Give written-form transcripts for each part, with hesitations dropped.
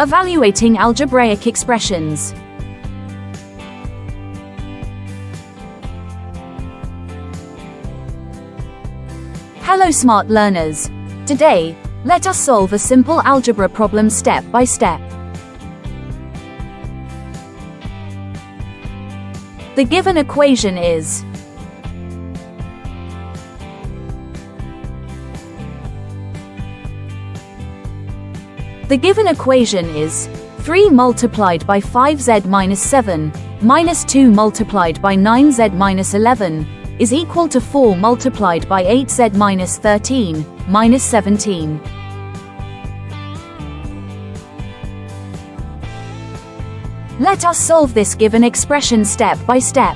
Evaluating algebraic expressions. Hello smart learners! Today, let us solve a simple algebra problem step by step. The given equation is The given equation is 3 multiplied by 5z minus 7 minus 2 multiplied by 9z minus 11 is equal to 4 multiplied by 8z minus 13 minus 17. Let us solve this given expression step by step.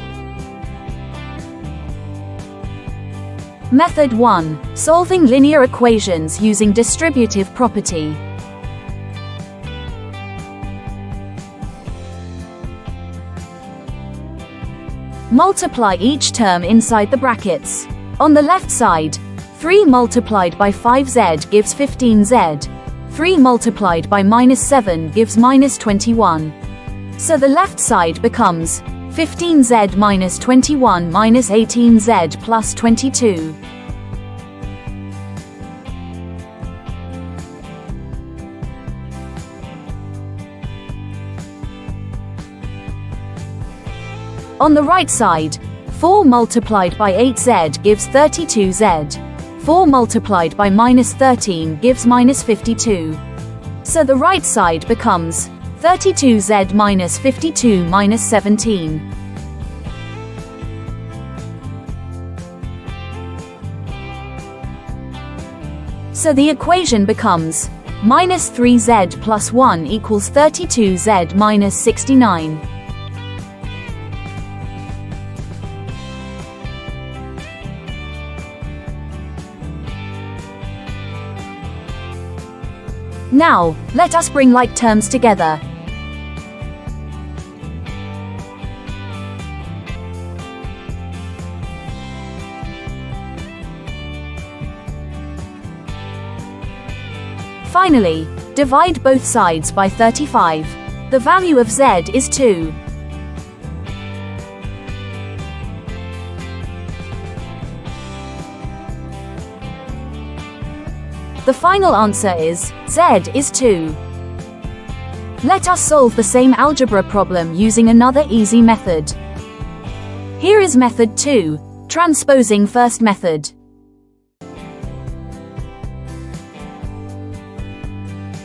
Method 1. Solving linear equations using distributive property. Multiply each term inside the brackets. On the left side, 3 multiplied by 5z gives 15z. 3 multiplied by minus 7 gives minus 21. So the left side becomes 15z minus 21 minus 18z plus 22. On the right side, 4 multiplied by 8z gives 32z. 4 multiplied by minus 13 gives minus 52. So the right side becomes 32z minus 52 minus 17. So the equation becomes minus 3z plus 1 equals 32z minus 69. Now, let us bring like terms together. Finally, divide both sides by 35. The value of z is 2. The final answer is z is 2. Let us solve the same algebra problem using another easy method. Here is method 2, transposing first method.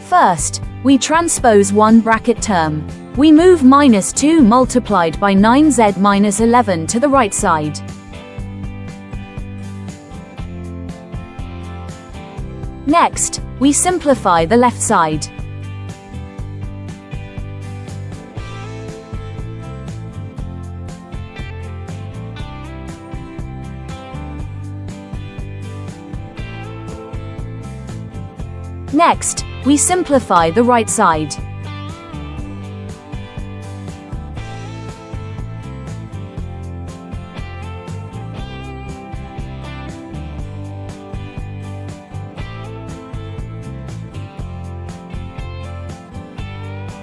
First, we transpose one bracket term. We move minus 2 multiplied by 9z minus 11 to the right side. Next, we simplify the left side. Next, we simplify the right side.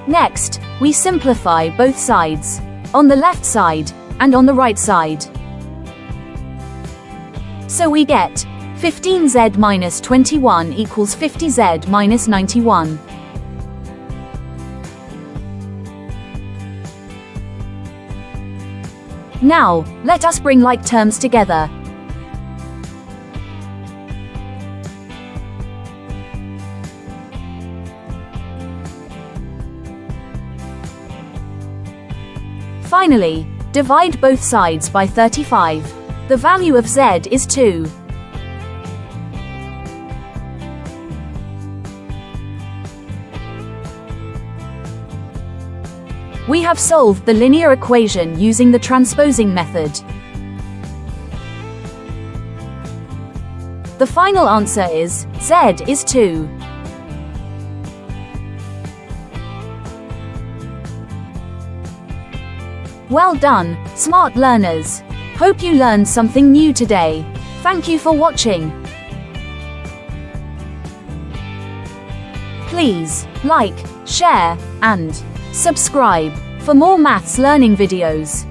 Next, we simplify both sides, on the left side, and on the right side. So we get 15z minus 21 equals 50z minus 91. Now, let us bring like terms together. Finally, divide both sides by 35. The value of z is 2. We have solved the linear equation using the transposing method. The final answer is z is 2. Well done, smart learners! Hope you learned something new today. Thank you for watching. Please like, share, and subscribe for more maths learning videos.